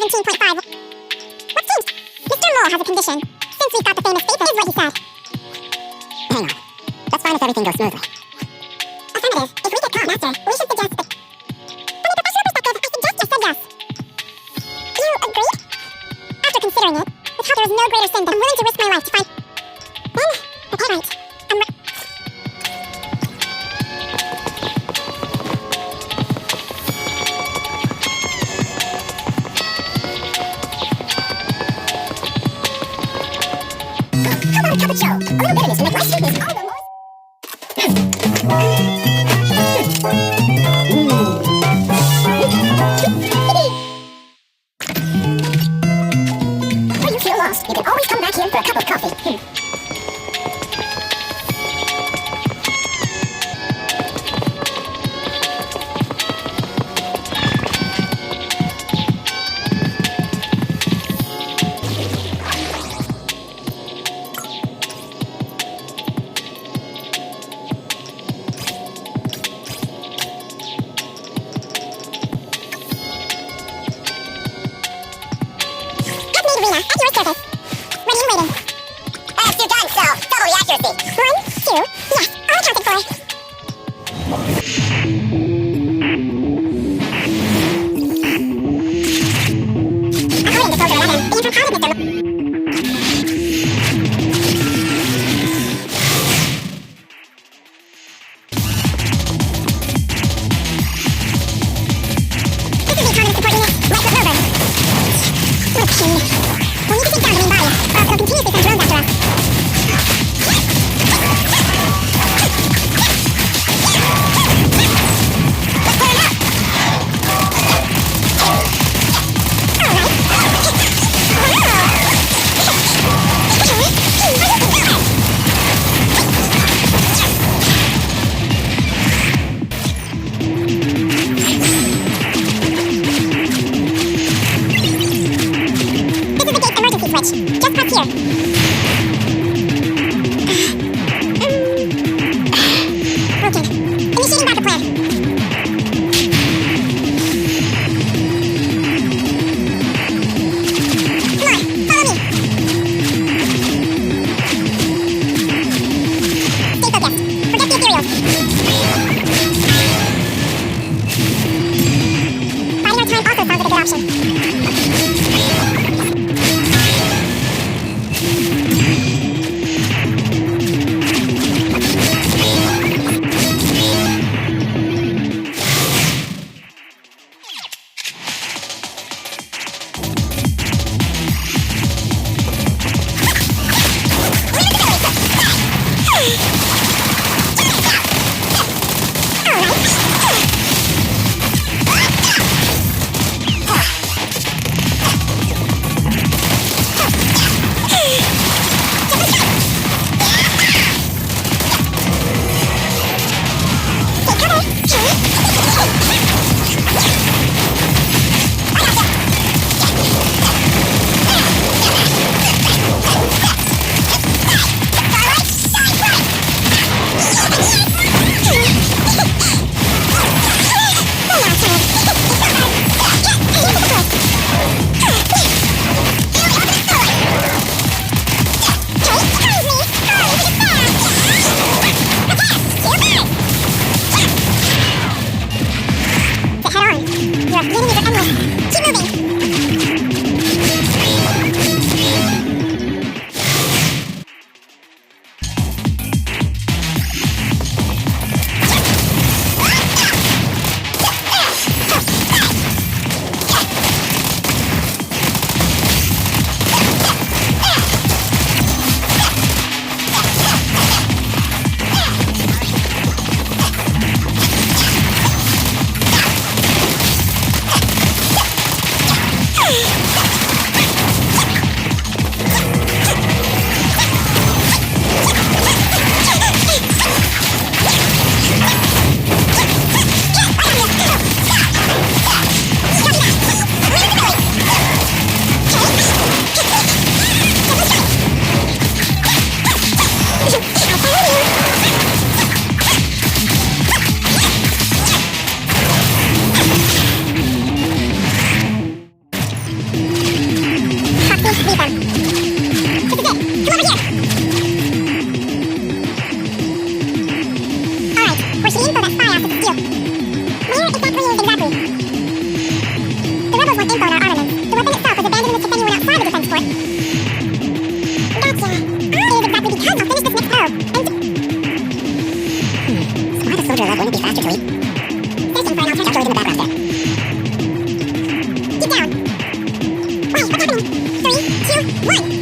17.5. What seems? Mr. Mole has a condition. Since we've got the famous statement, is what he said. Hang on. That's fine if everything goes smoothly. Affirmative. If we get caught, Master, we should suggest that... From a professional perspective, I suggest you said yes. Do you agree? After considering it, with how there is no greater sin than I'm willing to risk my life to find... Then, okay, right. I'm... How about a cup of joe? A little bitterness will make my sweetness all the more... When you feel lost, you can always come back here for a cup of coffee. At your service. Ready and waiting. As you done so, double the accuracy. 1, 2, yes, all accounted for. According to Soldier 11, the infanticide Mr. This is the autonomous support unit. Lights are over. What a pain. We'll need to take down the main body, or else it'll continuously send drones after us. finish this next row. Smartest soldier alive, wouldn't it be faster to eat? Searching for an alternative. Don't go in the background there. Keep down. Wait, what's happening? 3, 2, 1.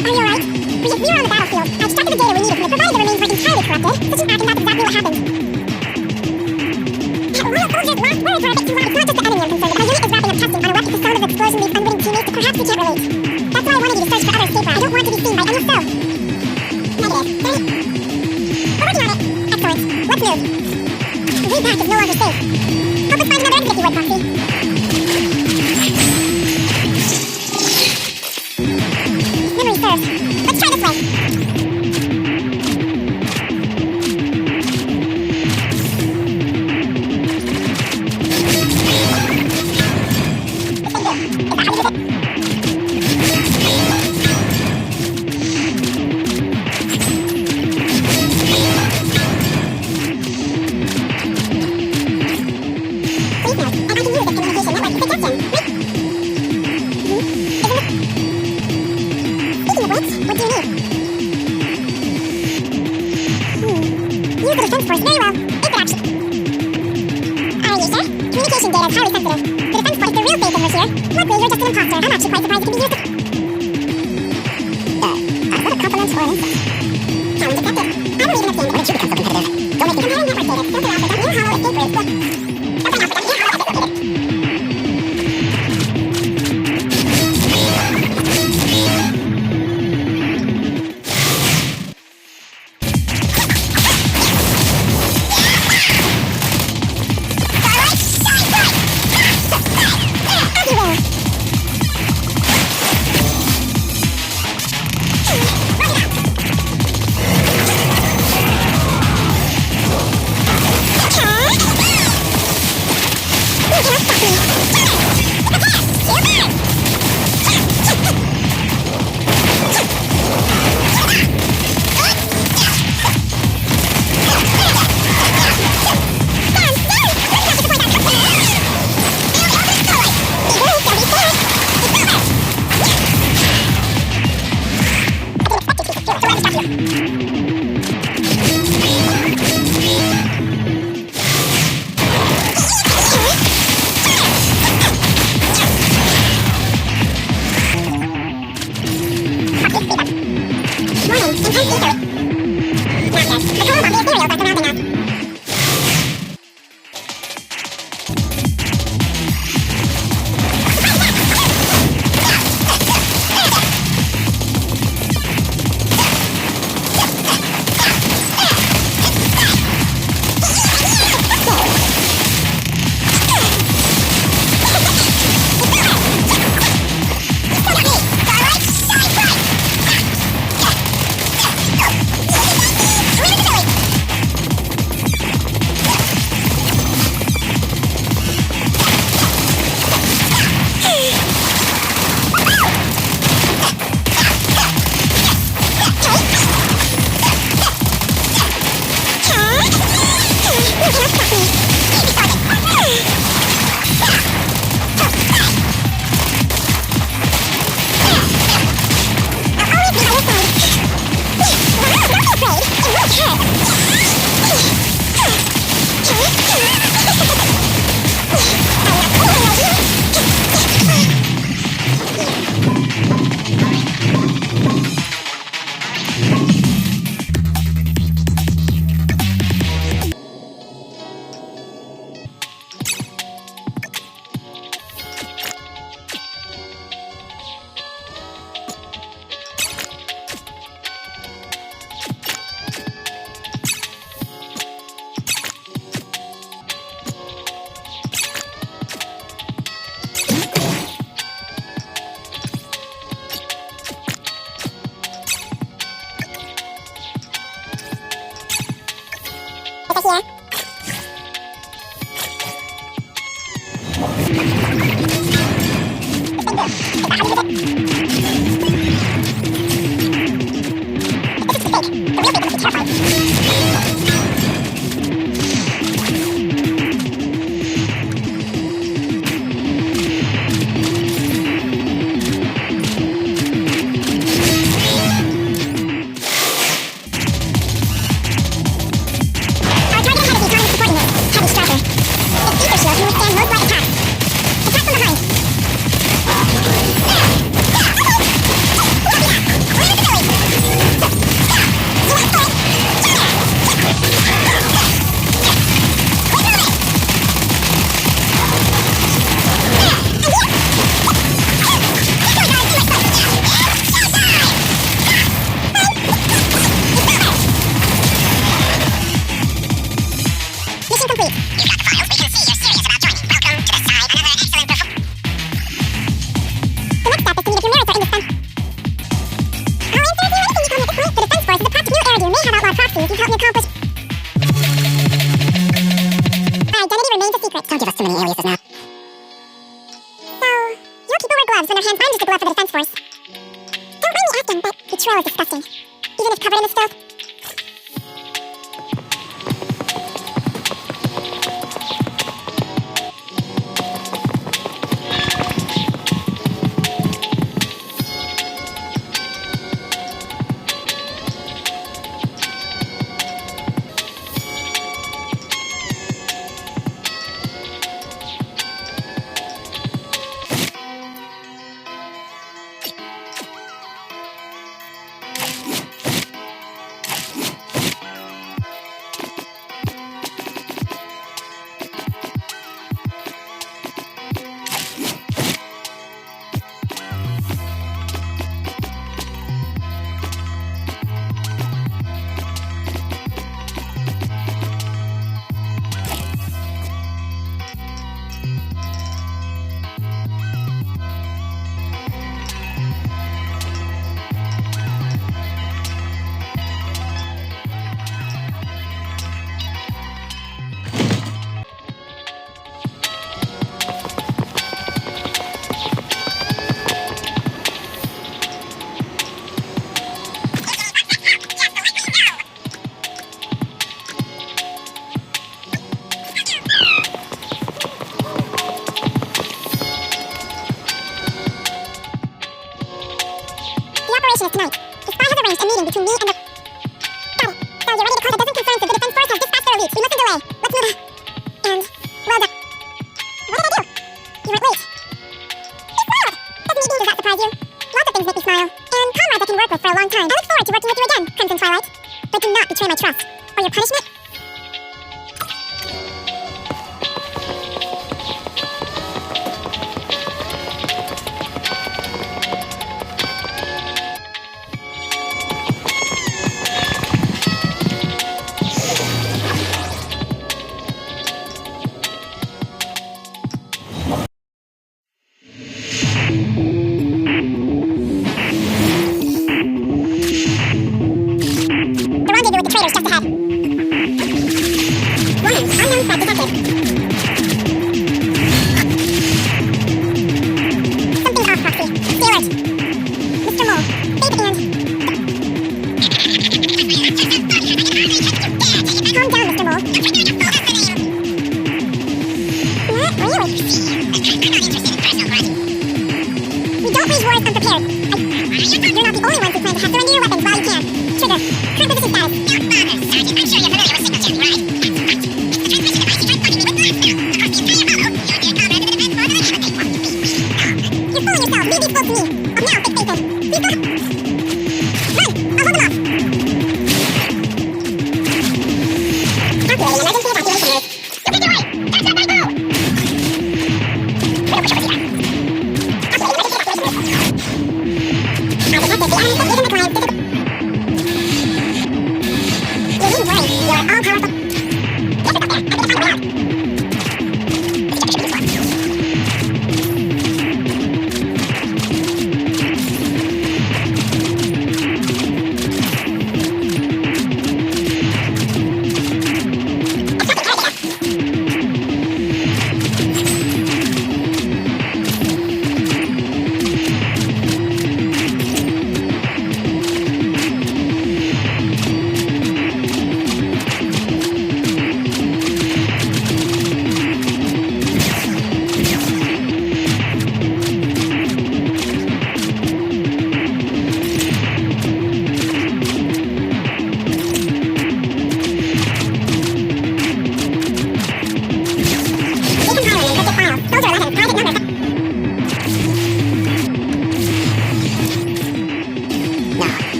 Are you alright? We were on the battlefield. I extracted the data we needed from it, provided the remains weren't entirely corrupted. Looking back, and that's exactly what happened. While the soldiers' last words were a bit too loud, it's not just the enemy I'm concerned about. Our unit is wrapping up testing on a weapon. The sound of the explosion leaves unwitting teammates, but perhaps we can't relate. That's why I wanted you to search for other escape routes. I don't want to be seen by any foe. Negative. We're working on it. Excellent. Let's move. The way back is no longer safe. Help us find another exit if you would, Foxy. Memory serves. Let's try this way. aliases now. So, your people wear gloves when their hands aren't just a glove for the defense force. Don't mind me asking, but betrayal is disgusting. Even if covered in this filth. Tonight. The spy has arranged a meeting between me and the... Got it. So you're ready to call the dozen concerns of the defense force has dispatched their elites. We mustn't delay. Let's move and... well, what did I do? You weren't late. You smiled! Doesn't does that surprise you? Lots of things make me smile. And comrades I can work with for a long time. I look forward to working with you again, Crimson Twilight. But do not betray my trust. Or your punishment...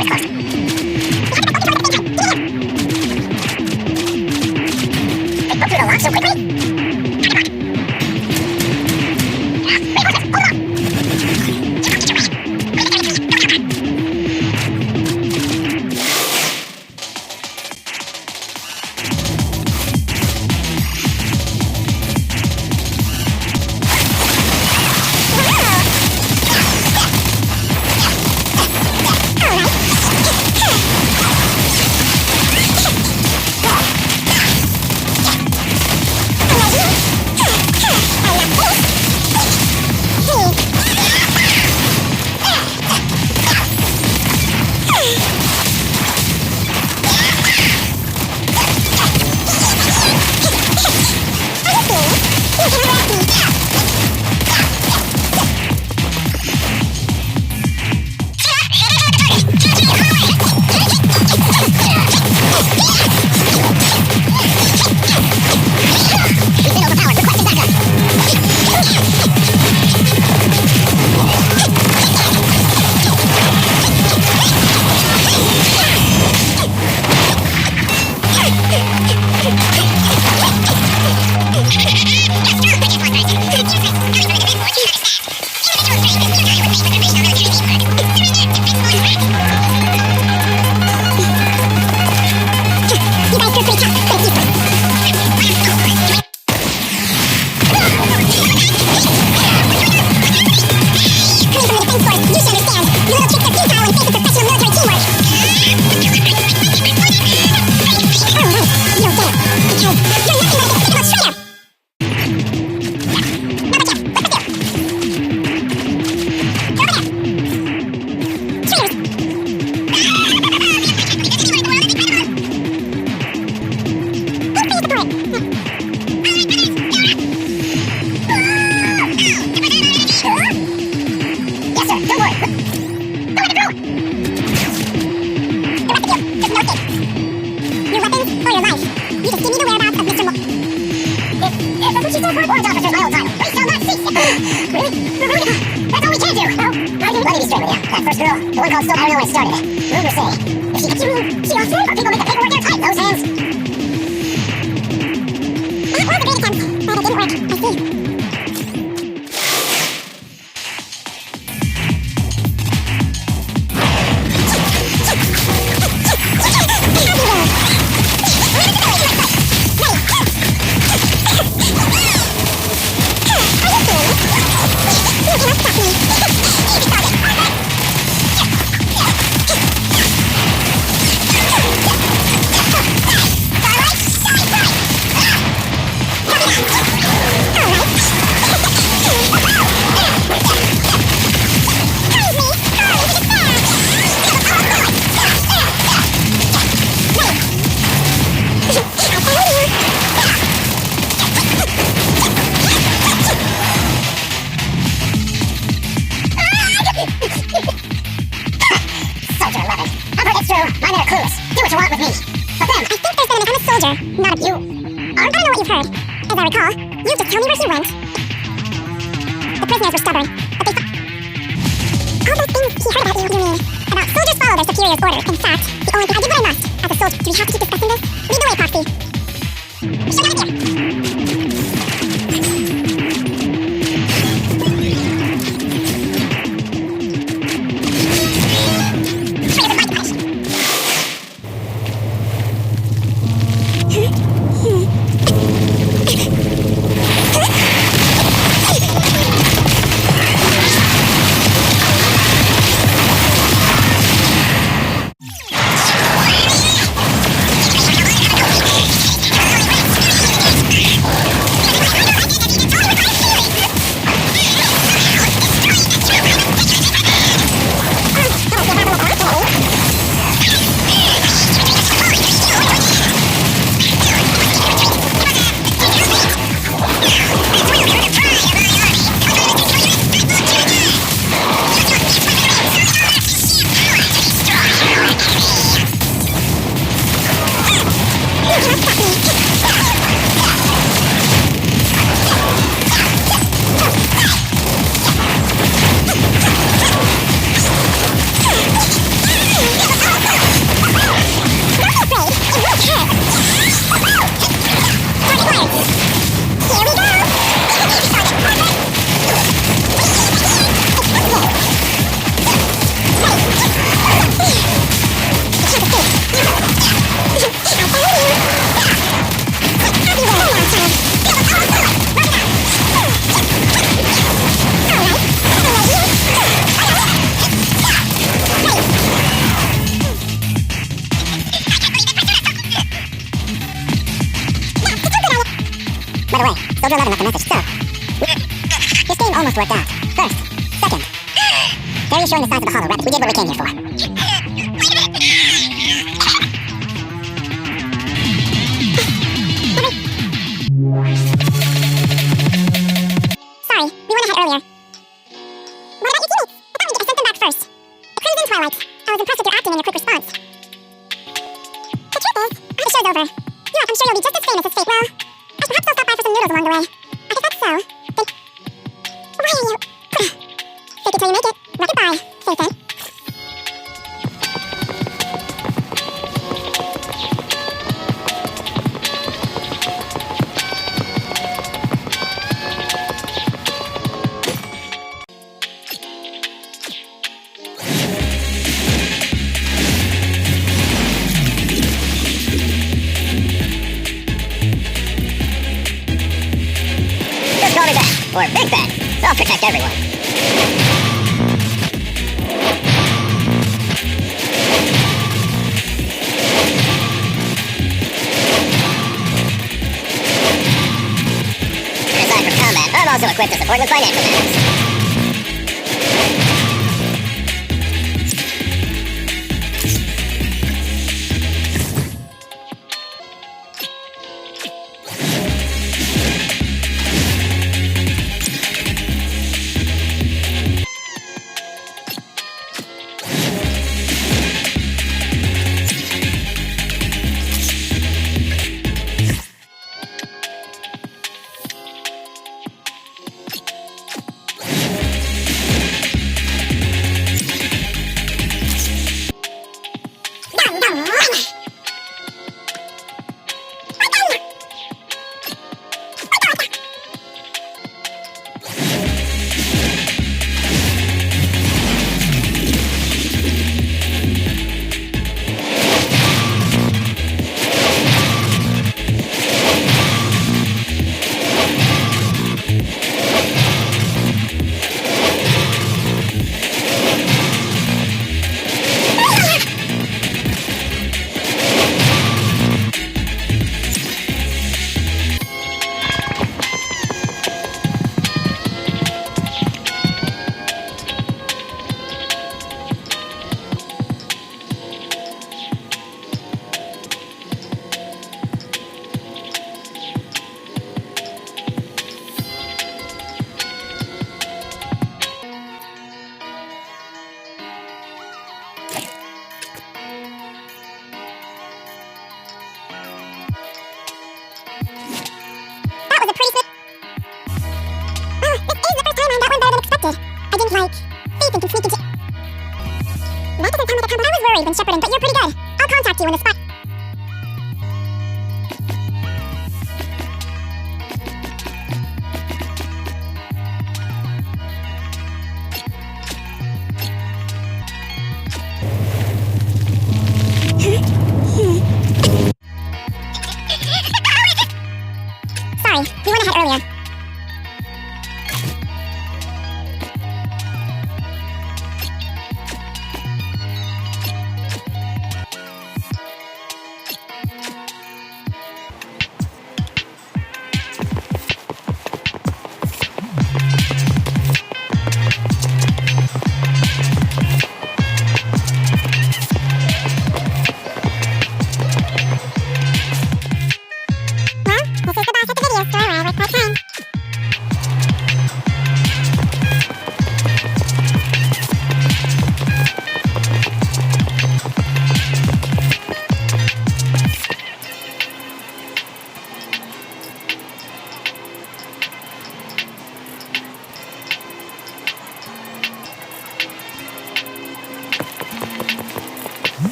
Through the lock so quickly? Soldier 11 left a message, so... Your scheme almost worked out. First. Second. There you're showing the size of the hollow rabbit. We did what we came here for. Sorry, we went ahead earlier. What about your teammates? I thought I sent them back first. The crew's in Twilight. I was impressed with your acting and your quick response. The truth is, the show's over. Yeah, I'm sure you'll be just as famous as Fate. Well, perhaps I'll stop by for some noodles along the way. If that's so, then... Why are you... Fake it till you make it. Not goodbye, Faith. Just call me Ben, or Big Ben. I'll protect everyone. Aside from combat, I'm also equipped to support with financial matters. Shepherding, but you're pretty good. I'll contact you when the spot... Sorry, we went ahead earlier.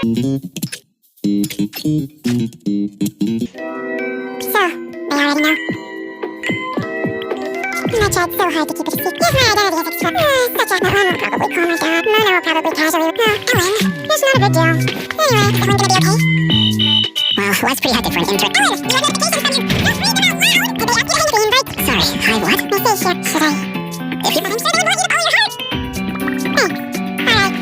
So, they already know. I tried so hard to keep it a secret. Yes, my identity is extra. Such a... Mona will probably call my dad. Mona will probably casually... Ellen, it's not a big deal. Anyway, is everyone gonna be okay? Well, life's pretty hectic for an intern. Oh, wait, you have notifications from you. Just read them out loud. Did they ask you to hand the invite? Sorry, I what? Message, should I? If you... I'm sure they would want you to follow your heart. Thanks. Alright.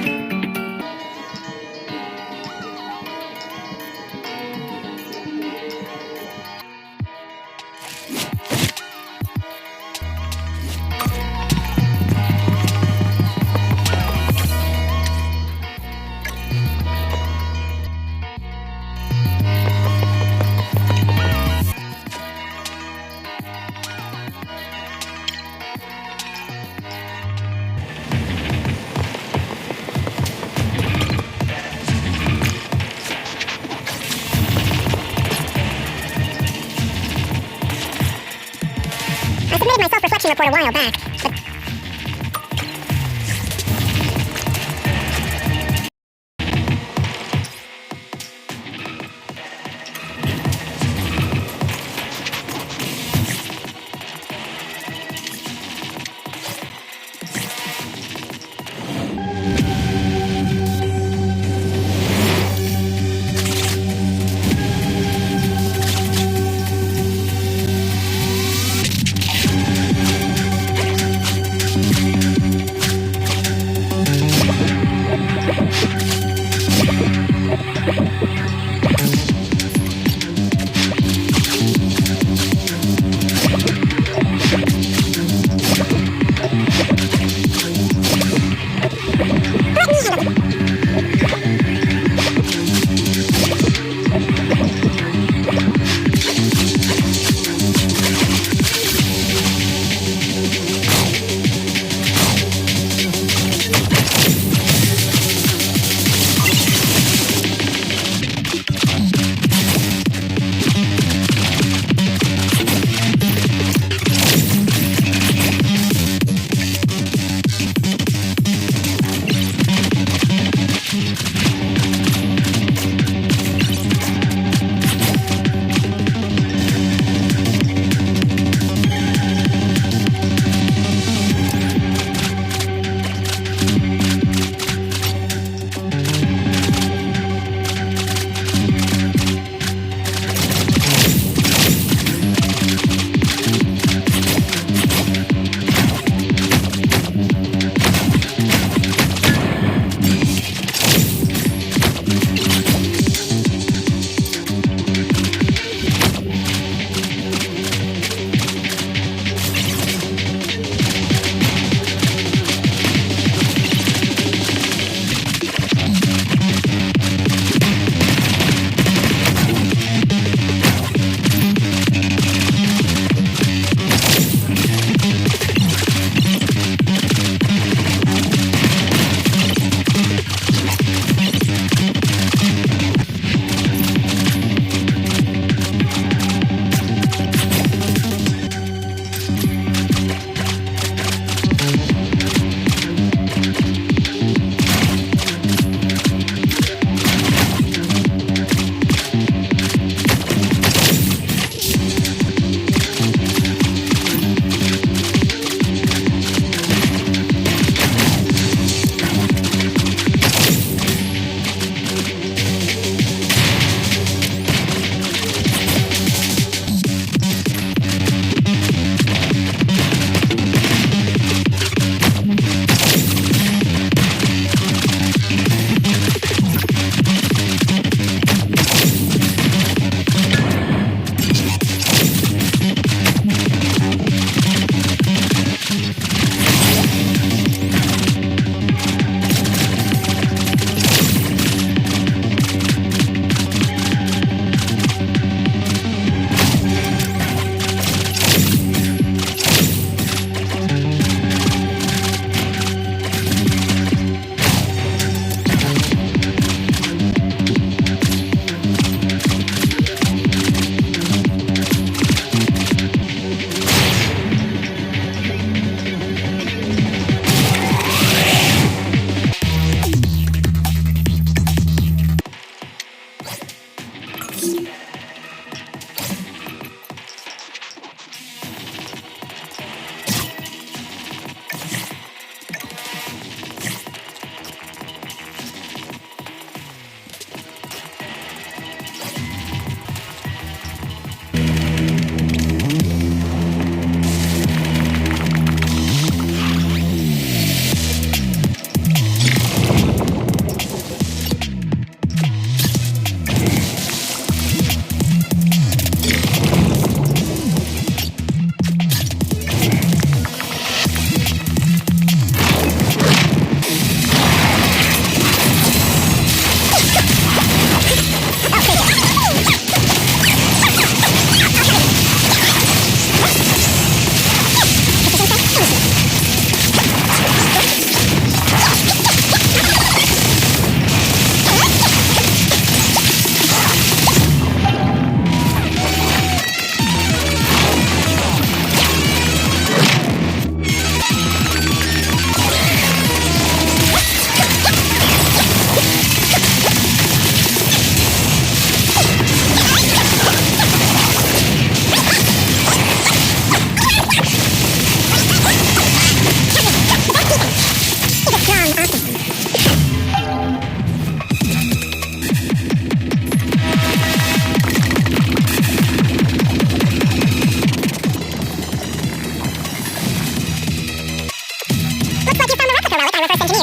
I submitted my self-reflection report a while back, but...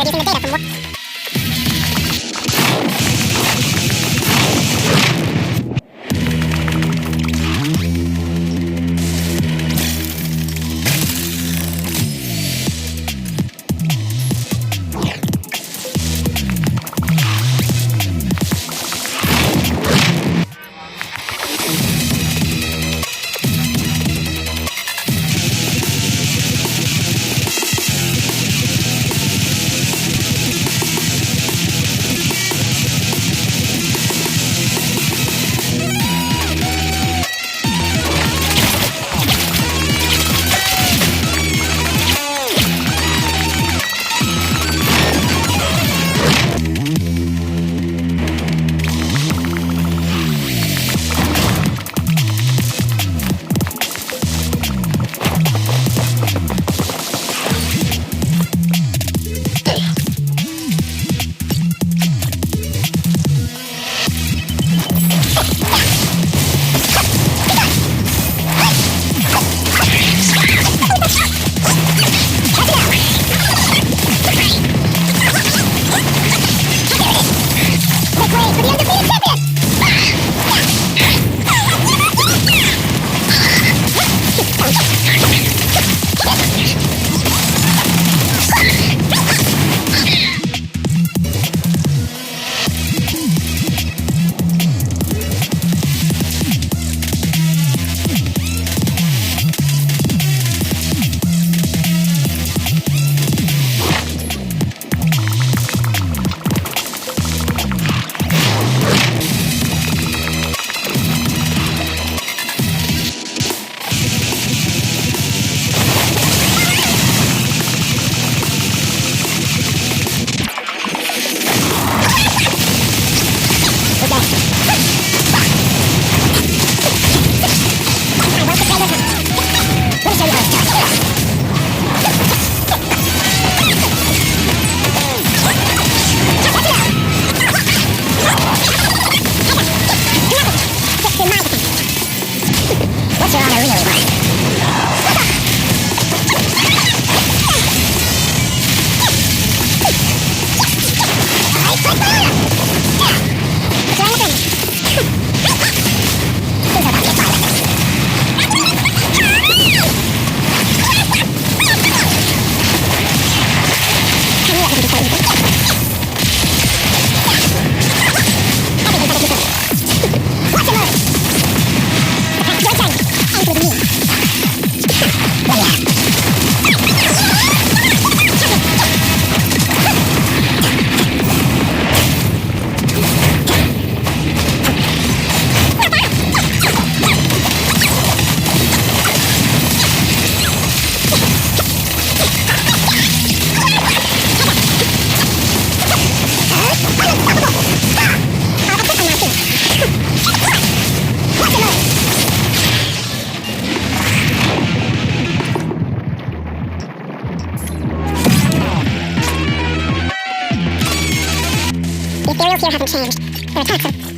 prepared using the data from here haven't changed. Their attacks are...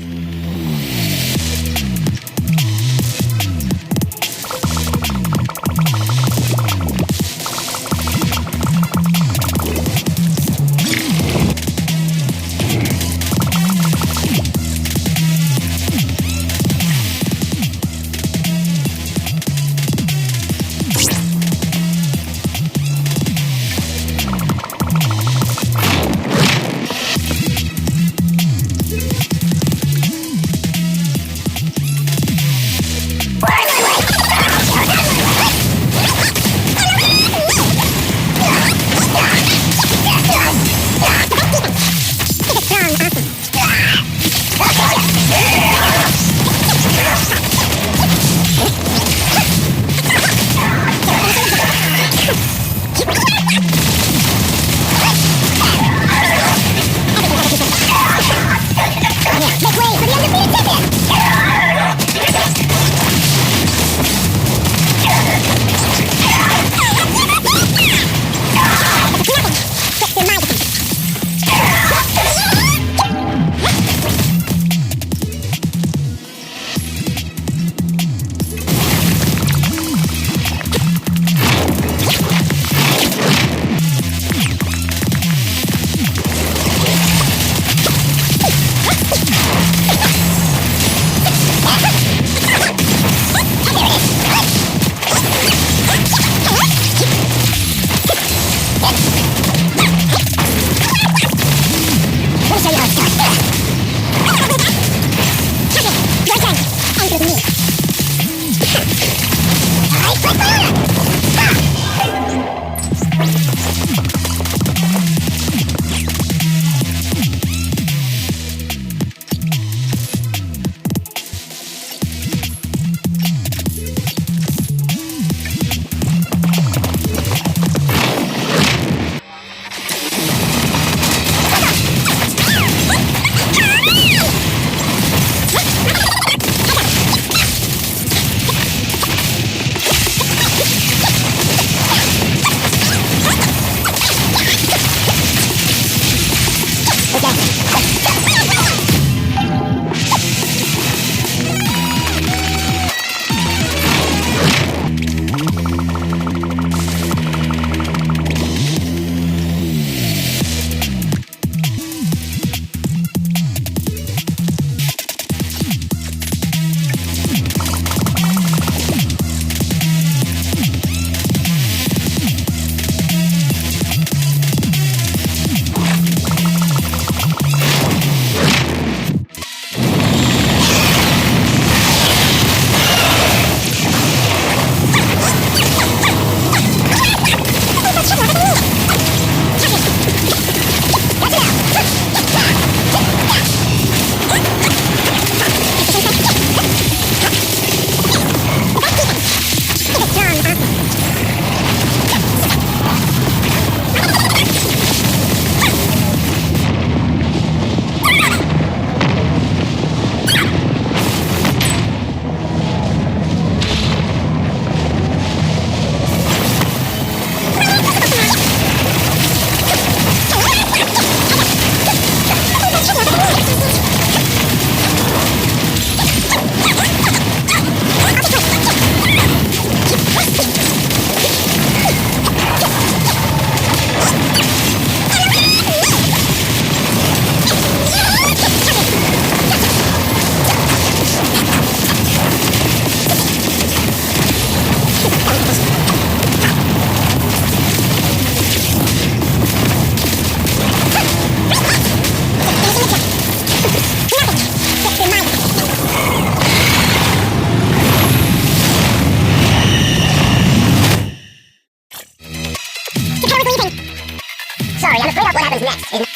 happens next is...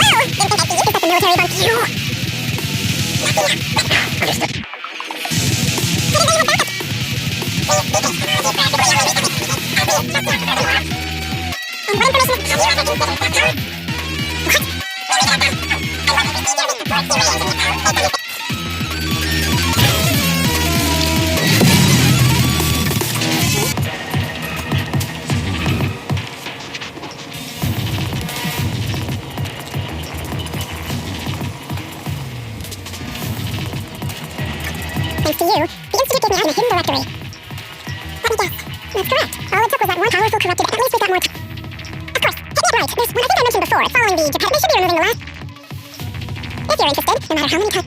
Oh, didn't think I'd see you. Is that the military bunk? You. Understood. And what information have you ever considered? What? Thanks to you, the Institute gave me out in a hidden directory. Let me guess. That's correct. All it took was that one powerful corrupted. At least we got more. Of course, hit me up right. There's one I think I mentioned before. Following the Japan, they should be removing the last. If you're interested, no matter how many times.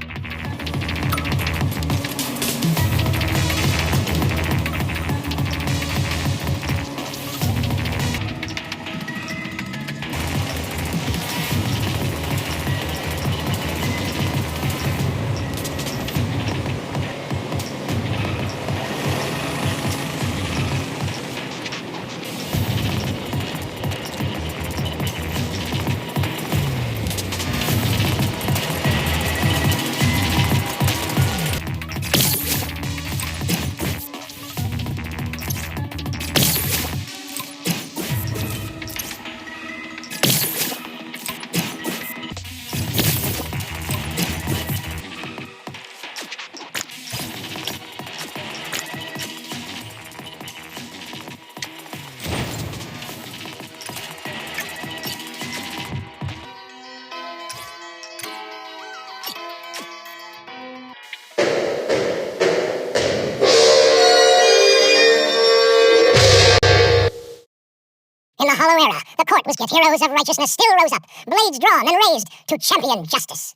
In the Hollow Era, the court which yet heroes of righteousness still rose up, blades drawn and raised to champion justice.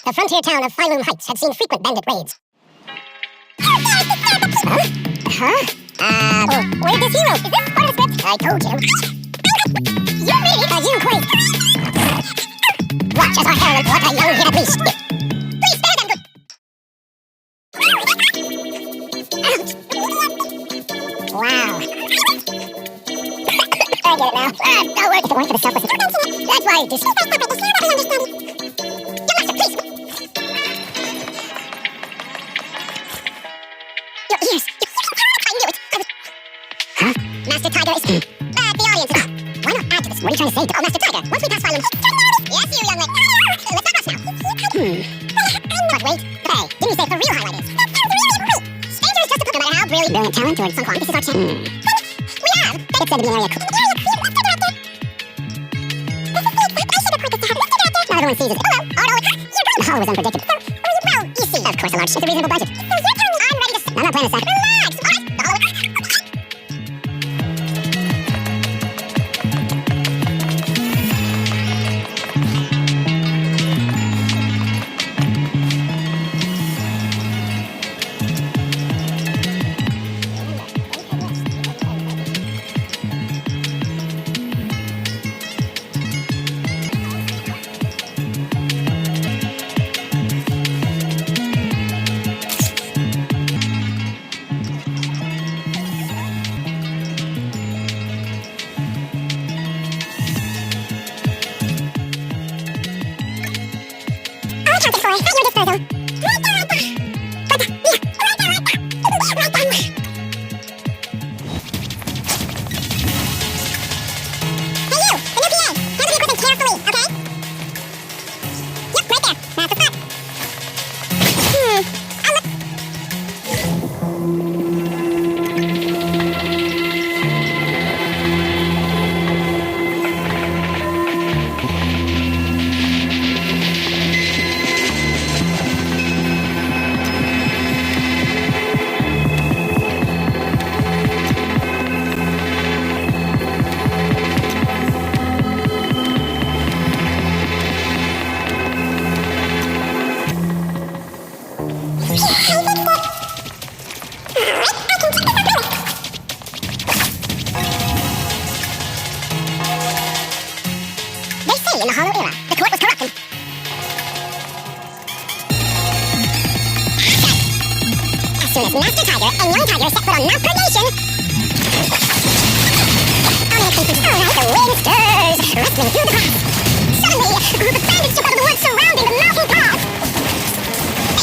The frontier town of Phylum Heights had seen frequent bandit raids. Where's this hero? Is this part of the script? I told you. You're really a unicorn. Watch as our heroine brought a young hit at least. Please spare them, good. Wow. I get it now. Don't work if it weren't for the selfless. That's why this... Your master, please. Your ears. I knew it. Huh? Master Tiger is... the audience is... Why not add to this? What are you trying to say? Oh, Master Tiger, once we pass Phylum... Yes, you young lady. Let's not rush now. But wait. Hey, didn't you say what the real highlight is? Stranger is just a cook, no matter how brilliant talent or Sung Kwan. This is our chance. We have. It said to be an area cook. Not everyone sees it. Hello. The Hollow was unpredictable. Well, you see. Of course, a large. It's a reasonable budget. I'm ready to... I'm not playing a sec. Relax. All right. The Hollow... In the Hollow Era, the court was corrupt and... As soon as Master Tiger and Young Tiger set foot on Mount Purgation... Alright, the wind stirs! rustling through the grass. Suddenly, the bandits took out of the woods surrounding the mountain path.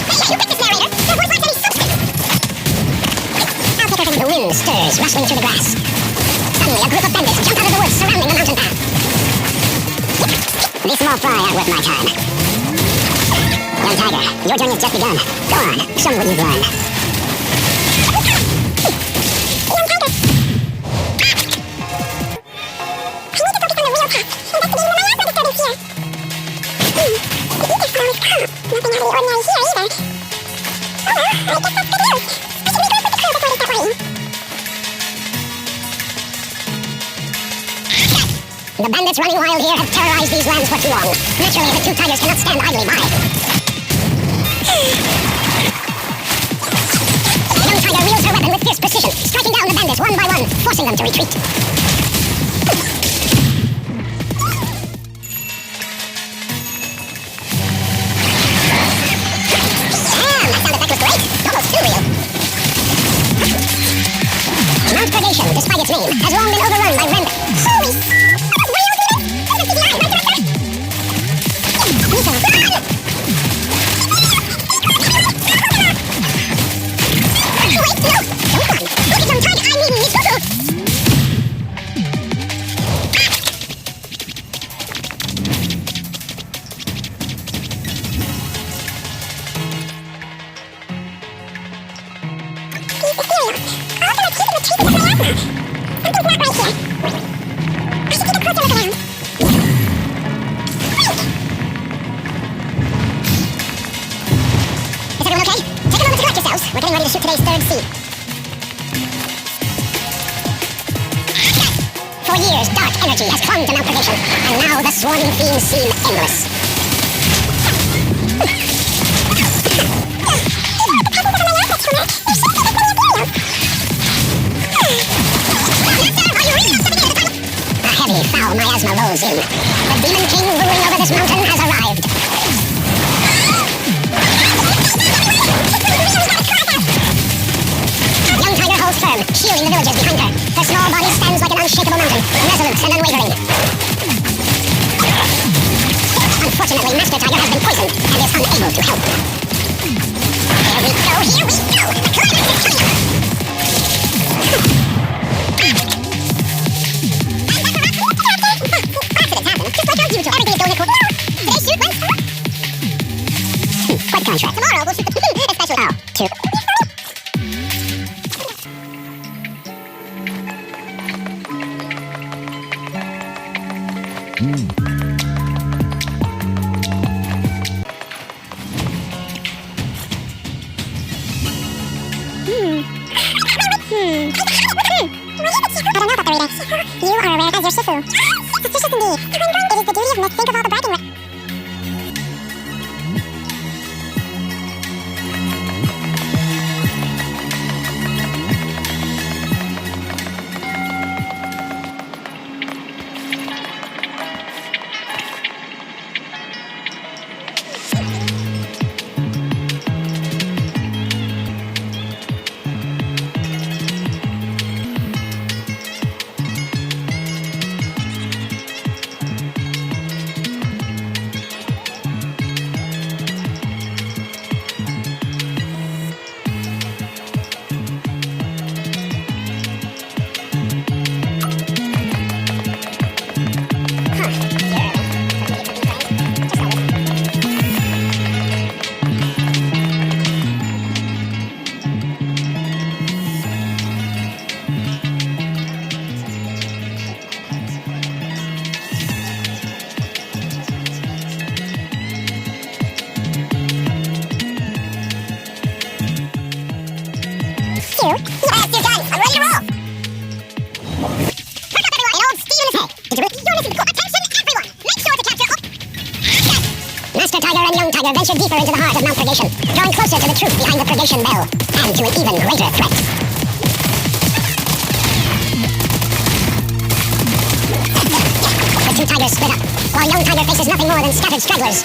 Hey, you picked this narrator. There weren't any substance. I'll take her from the wind stirs, rustling through the grass. Suddenly, a group of bandits jump out of the woods surrounding the mountain path. These small fry aren't worth my time. Young Tiger, your journey has just begun. Go on, show me what you've learned. Young Tiger. I need to focus on the real path. Investigating the miasma disturbance here. The ether flow is calm. Nothing out of the ordinary here either. Oh well, I guess that's good news. I should regroup with the crew before they start worrying. The bandits running wild here have terrorized these lands for too long. Naturally, the two tigers cannot stand idly by. Young Tiger wields her weapon with fierce precision, striking down the bandits one by one, forcing them to retreat. Damn, that sound effect was great. Almost too real. Mount Purgation, despite its name, has long been overrun by rend... Holy... We're getting ready to shoot today's third seed. For years, dark energy has clung to Mount Purgation, and now the swarming fiends seem endless. A heavy, foul miasma rolls in. The demon king ruling over this mountain has arrived. Holds firm, shielding the villagers behind her. Her small body stands like an unshakable mountain, resolute and unwavering. Unfortunately, Master Tiger has been poisoned and is unable to help. Here we go! The climax is coming up! Accidents happen, just like our usual. Everything is going according to plan. Today's shoot went through. Quite contract. Tomorrow we'll shoot the especially. Oh, two. I don't know about the reader. You are aware as your Shifu. Suspicious indeed. It is the duty of Miss think of all the bragging rights. Yes, you're done. I'm ready to roll. Perk up, everyone. An old steam in his head. Did you really? You're listening to attention, everyone. Make sure to capture all... Master Tiger and Young Tiger venture deeper into the heart of Mount Purgation, drawing closer to the truth behind the Purgation Bell, and to an even greater threat. The two tigers split up, while Young Tiger faces nothing more than scattered stragglers.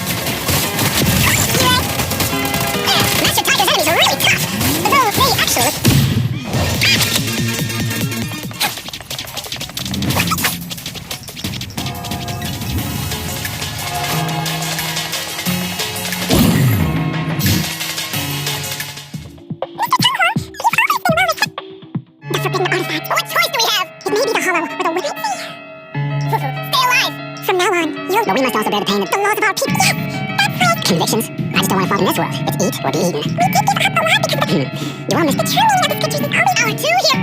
Master Tiger's enemies are really tough, though they actually... from now on, you'll... But we must also bear the pain of The laws of our people. Yes! That's right! convictions. I just don't want to fall in this world. It's eat or be eaten. We did give up a lot because of the... You almost... The true meaning of the scriptures is only our two here.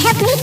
Help me!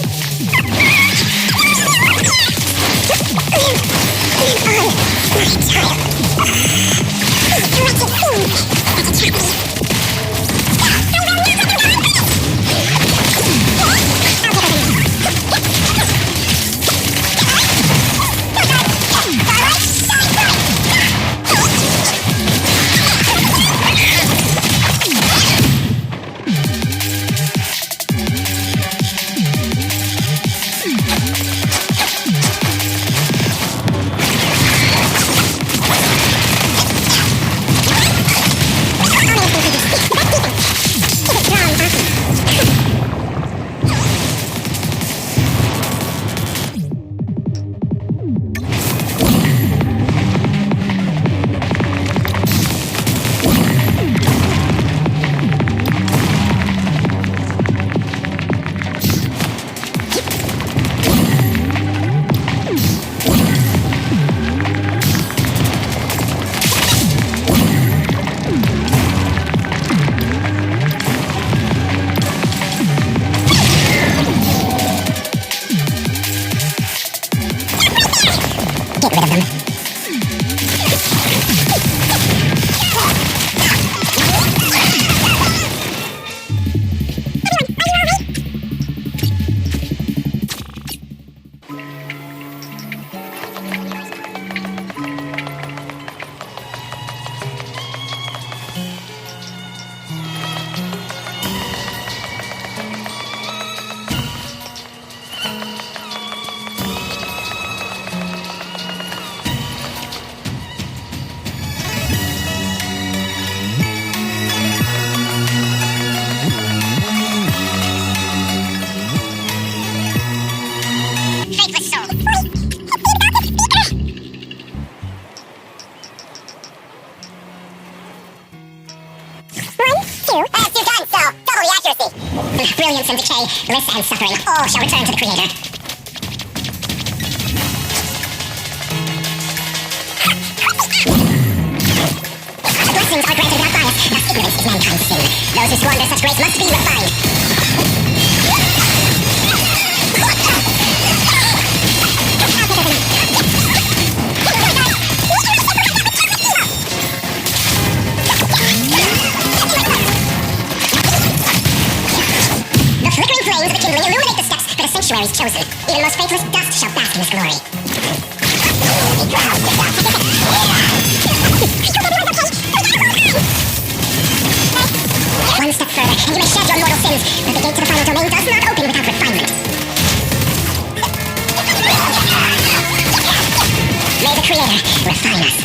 Get rid of them. Faithless soul. As you've done so, double the accuracy. Brilliance and decay, bliss and suffering, all shall return to the Creator. Blessings are granted without bias, thus ignorance is mankind's sin. Those who squander such grace must be refined. The flickering flames of the kindling illuminate the steps for the sanctuaries chosen. Even most faithless dust shall bask in this glory. One step further, and you may shed your mortal sins, but the gate to the final domain does not open without refinement. May the Creator refine us.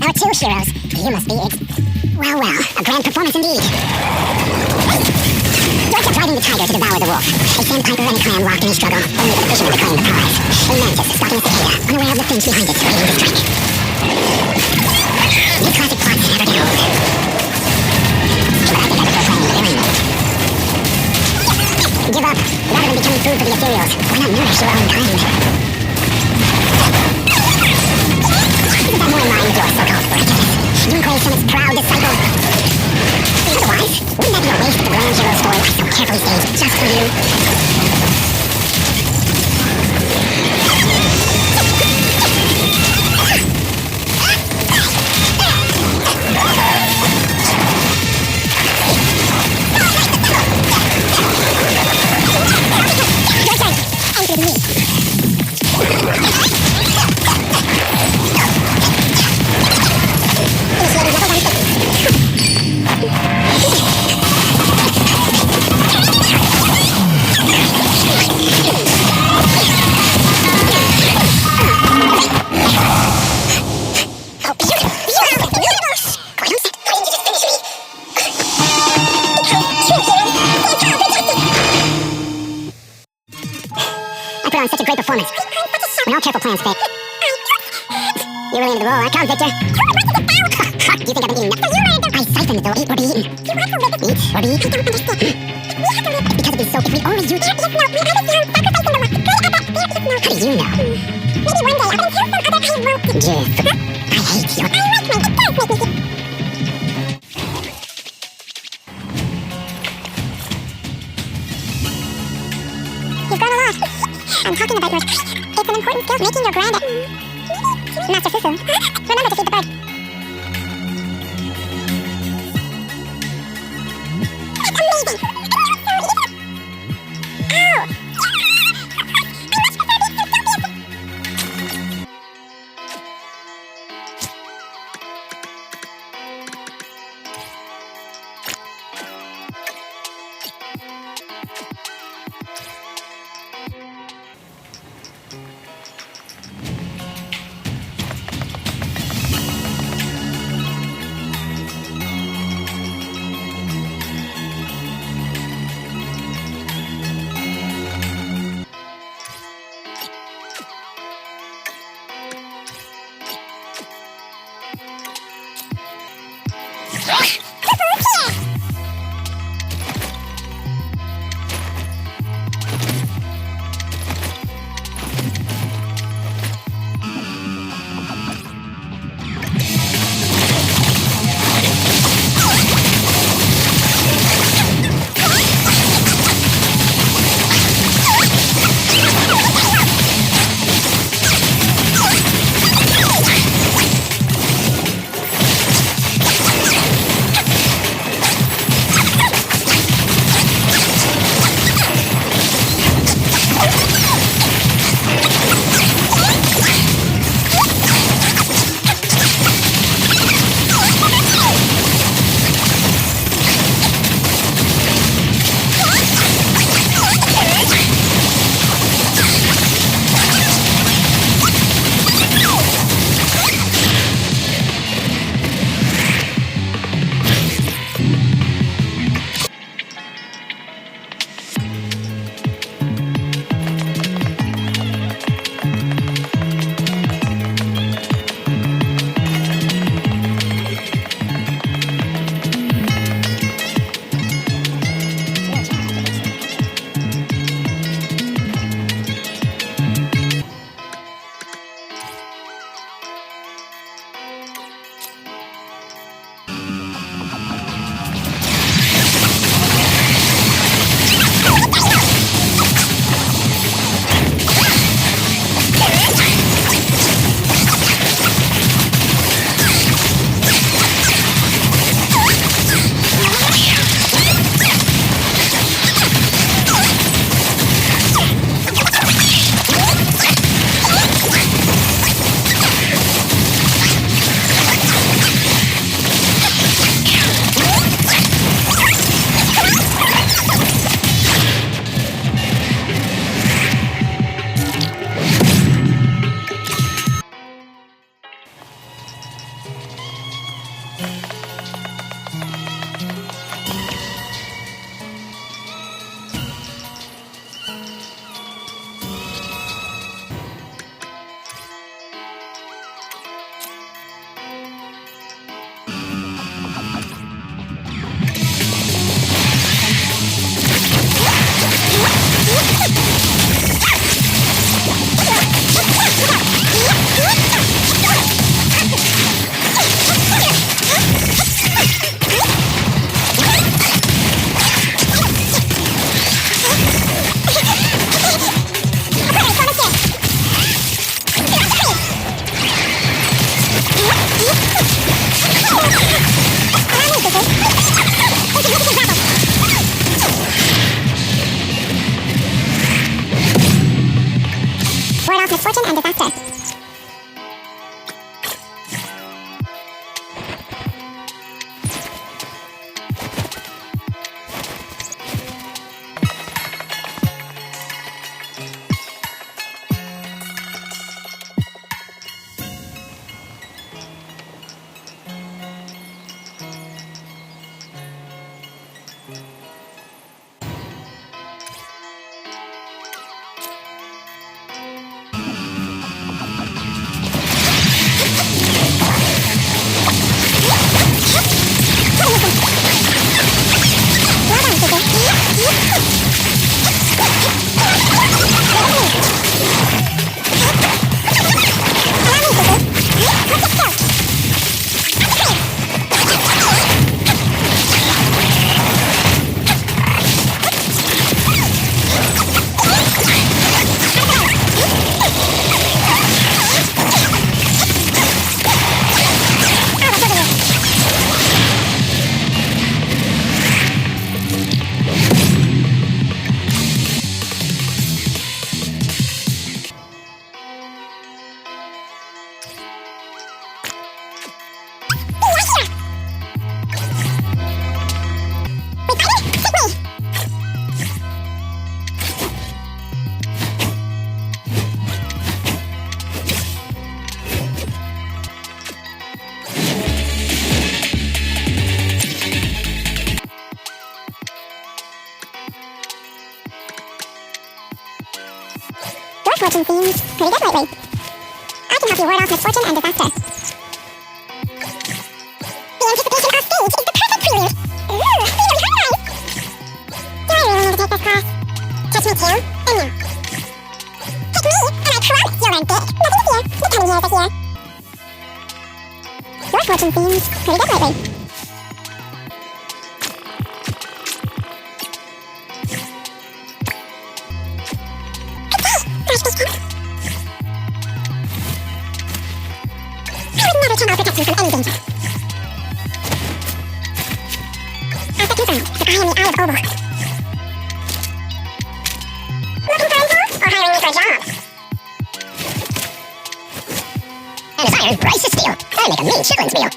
Our two heroes. You must be well, a grand performance indeed. Joy kept riding the tiger to devour the wolf. A sandpiper and a clown walked in a struggle, only for the vision of the claim the prize. A mantis stalking a cicada, unaware of the things behind it, waiting to strike. These classic plots never get old. food for the ethereals. Why not nourish your own kind? Isn't that more in line with your so-called prejudice? You encourage someone's proud disciple. Otherwise, wouldn't that be a waste of the Ground Zero story I so carefully staged just for you? Your turn. Enter me. Initiating level 1 phase. I put on such a great performance. When all careful plans fail. You're really into the role, huh? Come, Victor. You think I've been eating nothing? I siphoned though. Eat or be eaten. Eat or be eaten? I don't understand. It's because of these soap. If we only use... How do you know? Maybe one day I can tell some other I won't. Jeff, I hate you. I like my it does make me You've grown a lot. I'm talking about yours. It's an important skill making your grand... Master Fufu. Remember to feed the bird. It's amazing. Oh. Your fortune seems pretty good lately. I can help you ward off misfortune and disaster. The anticipation off stage is the perfect prelude. Ooh, really high! Do I really need to take this class? Touch me too, and no. Pick me, and I promise you'll learn big. Nothing to fear. The 10 years are here. Your fortune seems pretty good lately. Channel protects me from any danger. Aspect confirmed that I am the Eye of Obor. Looking for info or hiring me for a job? And as iron, rice is steel. I make a mean chicken's meal.